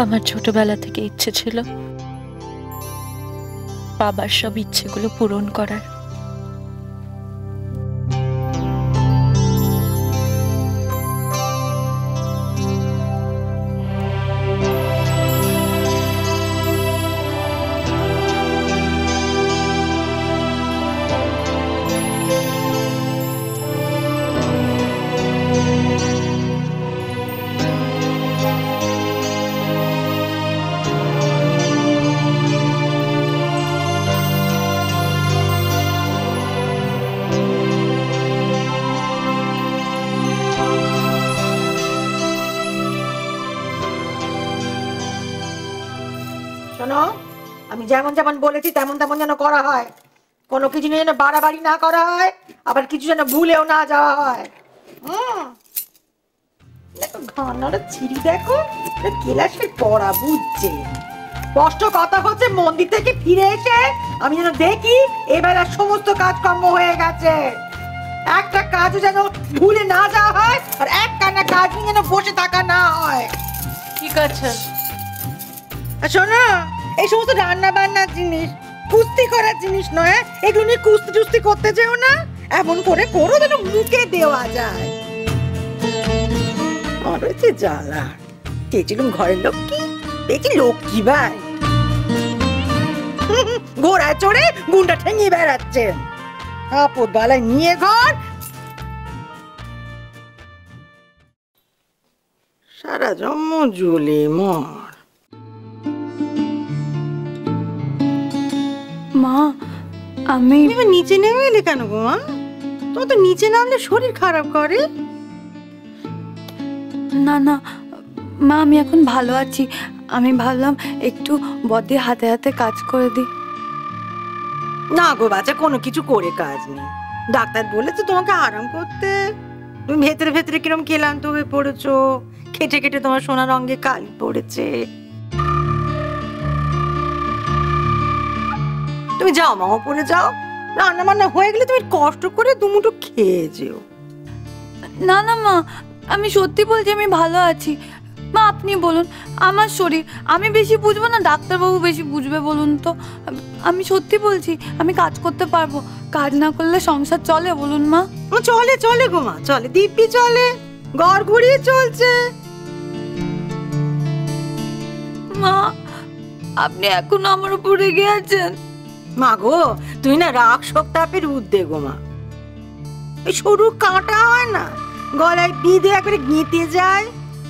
আমার ছোটবেলা থেকে ইচ্ছে ছিল বাবার সব ইচ্ছেগুলো পূরণ করার। শোনো, আমি যেমন যেমন বলেছি তেমন তেমন যেন করা হয়। কোনো কিছু নিয়ে যেন বাড়াবাড়ি না করা হয়, আবার কিছু যেন ভুলেও না যাওয়া হয়। দেখো ঘানাটা ছিঁড়ি, দেখো ক্লাসে পড়া বুঝছে। স্পষ্ট কথা হচ্ছে মন্দির থেকে ফিরে এসে আমি যেন দেখি এবেলার সমস্ত কাজকর্ম হয়ে গেছে। একটা কাজও যেন ভুলে না যাওয়া হয়, আর একটানা কাজ নিয়ে যেন বসে থাকা না হয়। ঠিক আছে। শোনো, এই সমস্ত রান্না বান্নার জিনিস কুস্তি করার জিনিস নয়, এগুলো নিয়ে কুস্তি টুস্তি করতে যেও না। এমন করে করো যেন মুখে দেওয়া যায়। আর হচ্ছে জ্বালা, চেয়েছিলাম ঘরের লক্ষ্মী, পেয়েছি লক্ষ্মী ভাই। ঘোড়ায় চড়ে গুন্ডা ঠেঙিয়ে বেড়াচ্ছে, আপদ বালায় নিয়ে ঘর। সারা জন্ম জুলি মর। মা, আমি নিচে নেমে এলে কেন গো মা? তোমার তো নিচে নামলে শরীর খারাপ করে। না না মা, আমি এখন ভালো আছি। আমি ভাবলাম একটু বদি হাতে হাতে কাজ করে দিই। না গো বাচ্চা, কোনো কিছু করে কাজ নেই। ডাক্তার বলেছে তোমাকে আরাম করতে। তুমি ভেতরে ভেতরে কিরম ক্লান্ত হয়ে পড়েছো, খেটে খেটে তোমার সোনার রঙে কালি পড়েছে। তুমি যাও মা, ওপরে যাও, রান্না বান্না হয়ে গেলে তুমি কষ্ট করে দুমুঠো খেয়ে যেও। না না মা, আমি সত্যি বলছি আমি ভালো আছি। মা আপনি বলুন, আমার শরীর আমি বেশি বুঝবো না ডাক্তারবাবু বেশি বুঝবে বলুন তো? আমি সত্যি বলছি আমি কাজ করতে পারবো। কাজ না করলে সংসার চলে বলুন মা? চলে চলে গো মা, চলে, দিব্যি চলে, ঘর ঘুরিয়ে চলছে। মা আপনি এখনো আমার উপর রেগে আছেন? মা গো, তুই না রাগ শোকতাপের ঊর্ধ্বে গো মা। এই সরু কাঁটা হয় না, গলায় বিঁধে একবারে গেঁথে যায়,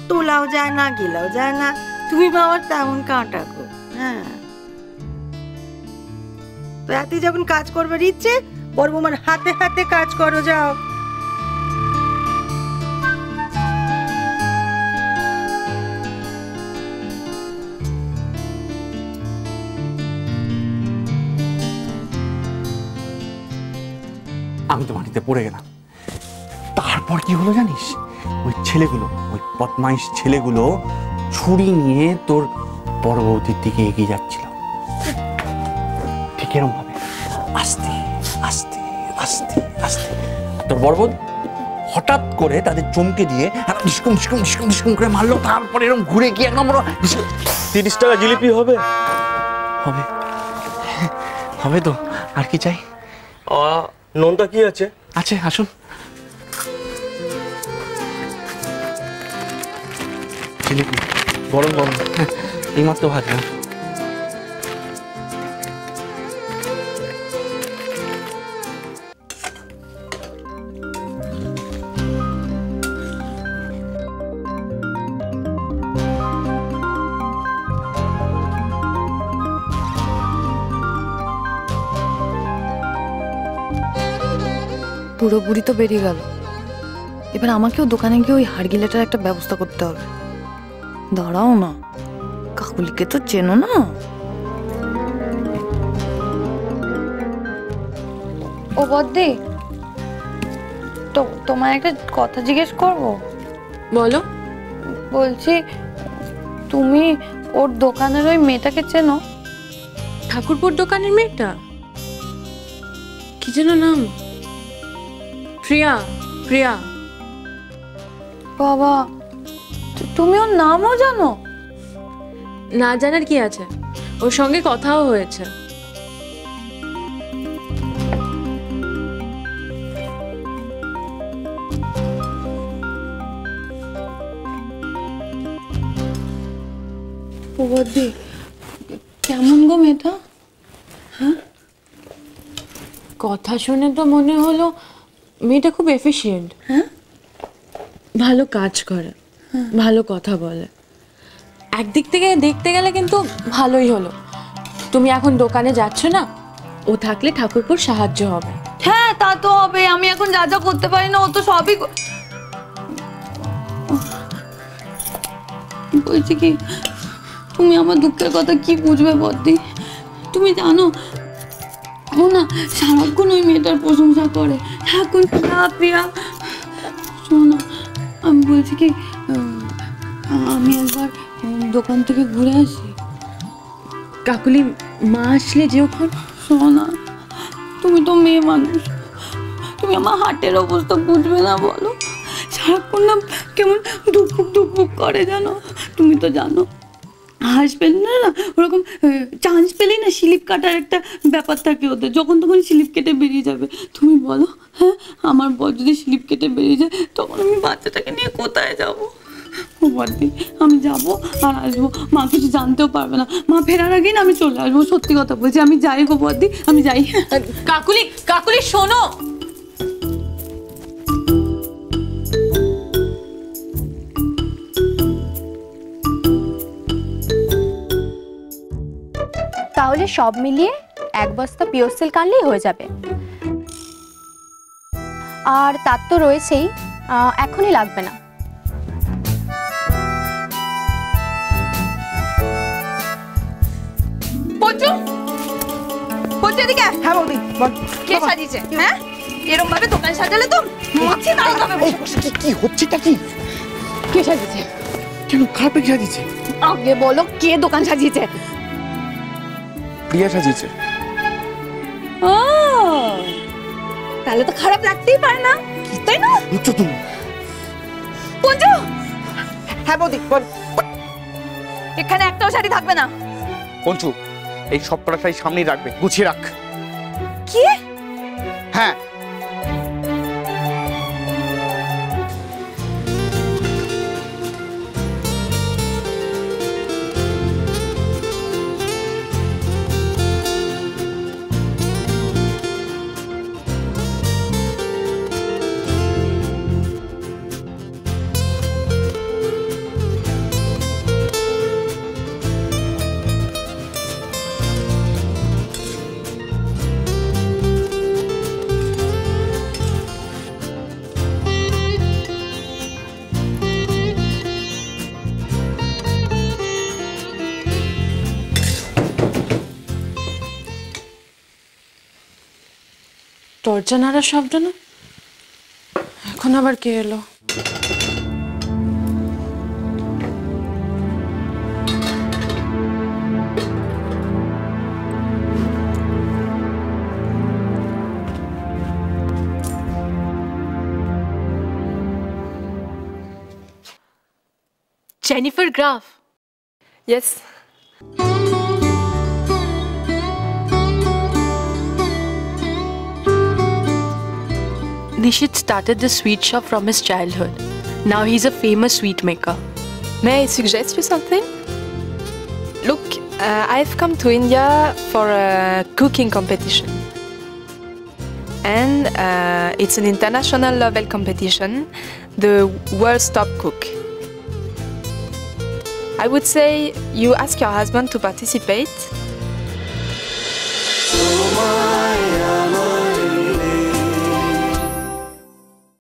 তোলাও যায় না গেলাও যায় না। তুমি মা আমার তেমন কাঁটা গো। হ্যাঁ, তো এত যখন কাজ করবার ইচ্ছে, বড় বৌমার হাতে হাতে কাজ করো, যাও। আমি তো মাটিতে পড়ে গেলাম। তারপর কি হলো জানিস? ওই ছেলেগুলো, ওই বদমাইশ ছেলেগুলো ছুরি নিয়ে তোর বড় বৌদির দিকে এগিয়ে যাচ্ছিল। ঠিক এরকম ভাবে আস্তে আস্তে আস্তে আস্তে তোর বড় বৌদি হঠাৎ করে তাদের চমকে দিয়ে ডিস্কুম ডিস্কুম ডিস্কুম ডিস্কুম করে মারলো। তারপরে এরকম ঘুরে গিয়ে একদম 30 টাকা জিলিপি হবে? হবে হবে তো, আর কি চাই? নোনতা কি আছে? আছে, আসুন। জিলিপি গরম গরম, এইমাত্র ভাজলাম। পুরো বুড়ি তো বেরিয়ে গেল, এবার আমাকেও দোকানে গিয়ে ওই হাড়গিলাটার একটা ব্যবস্থা করতে হবে। দাঁড়াও না, কাকুলিকে তো চেনো না? ও বদ্দি, তো তোমায় একটা কথা জিজ্ঞেস করবো? বলো। বলছি তুমি ওর দোকানের ওই মেয়েটাকে চেনো? ঠাকুরপুর দোকানের মেয়েটা? কি যেন নাম? প্রিয়া। প্রিয়া। বাবা, তুমি ওর নামও জানো? না জানার কি আছে, ওর সঙ্গে কথাও হয়েছে। বৌদি কেমন গো মেয়েটা? কথা শুনে তো মনে হলো মেয়েটা খুব এফিশিয়েন্ট। হ্যাঁ, ভালো কাজ করে, ভালো কথা বলে। একদিক থেকে দেখতে গেলে কিন্তু ভালোই হলো। তুমি এখন দোকানে যাচ্ছ না, ও থাকলে ঠাকুরপুর সাহায্য হবে। হ্যাঁ তা তো হবে। আমি এখন যা যা করতে পারি না ও তো সবই বলছি কি, তুমি আমার দুঃখের কথা কি বুঝবে বদ্দি? তুমি জানো ও না সারাক্ষণ ওই মেয়েটার প্রশংসা করে, সারাক্ষণ প্রিয়া প্রিয়া। শোনো আমি বলছি কি, আমি একবার দোকান থেকে ঘুরে আসি। কাকুলি মা আসলে যে ওখান। শোনো না, তুমি তো মেয়ে মানুষ, তুমি আমার হার্টের অবস্থা বুঝবে না বলো? সারাক্ষণ না কেমন ধুকপুক ধুকপুক করে জানো? তুমি তো জানো হাসবেন না না ওরকম চান্স পেলেই না স্লিপ কাটার একটা ব্যাপার থাকে ওদের, যখন তখন স্লিপ কেটে বেরিয়ে যাবে। তুমি বলো, হ্যাঁ আমার বর যদি স্লিপ কেটে বেরিয়ে যায় তখন আমি বাচ্চাটাকে নিয়ে কোথায় যাবো? ও বদ্দি আমি যাবো আর আসবো, মা কিছু জানতেও পারবে না। মা ফেরার আগেই না আমি চলে আসবো, সত্যি কথা বলছি। আমি যাই গো বদ্দি, আমি যাই। কাকুলি কাকুলি শোনো, তাহলে সব মিলিয়ে 1 বস্তা পিওর সিল্ক আনলেই হয়ে যাবে। আর তার তো রয়েছেই, এখনই লাগবে না। পঞ্চু, পঞ্চু এদিকে। হ্যাঁ বৌদি বল। কে সাজিয়েছে? হ্যাঁ এরকম ভাবে দোকান সাজালে তো মাছি দাঁড়িয়ে যাবে। কি হচ্ছেটা কি? কে সাজিয়েছে? কেন খারাপ কি সাজিয়েছে? আগে বলো কে দোকান সাজিয়েছে? প্রিয়া সাজিয়েছে। ও তাহলে তো খারাপ লাগতেই পারে না, তাই না? বুঝছো তুমি? পঞ্চু হ্যাঁ বৌদি বল। এখানে একটাও শাড়ি থাকবে না। পঞ্চু এই সব কটা শাড়ি সামনেই রাখবে, গুছিয়ে রাখ। কি? হ্যাঁ দরজা নাড়ার শব্দ না, এখন আবার কে এলো? Jennifer Graf. Yes. Nishit started the sweet shop from his childhood. Now he's a famous sweet maker. May I suggest you something? Look, I've come to India for a cooking competition. And it's an international level competition, the world's top cook. I would say you ask your husband to participate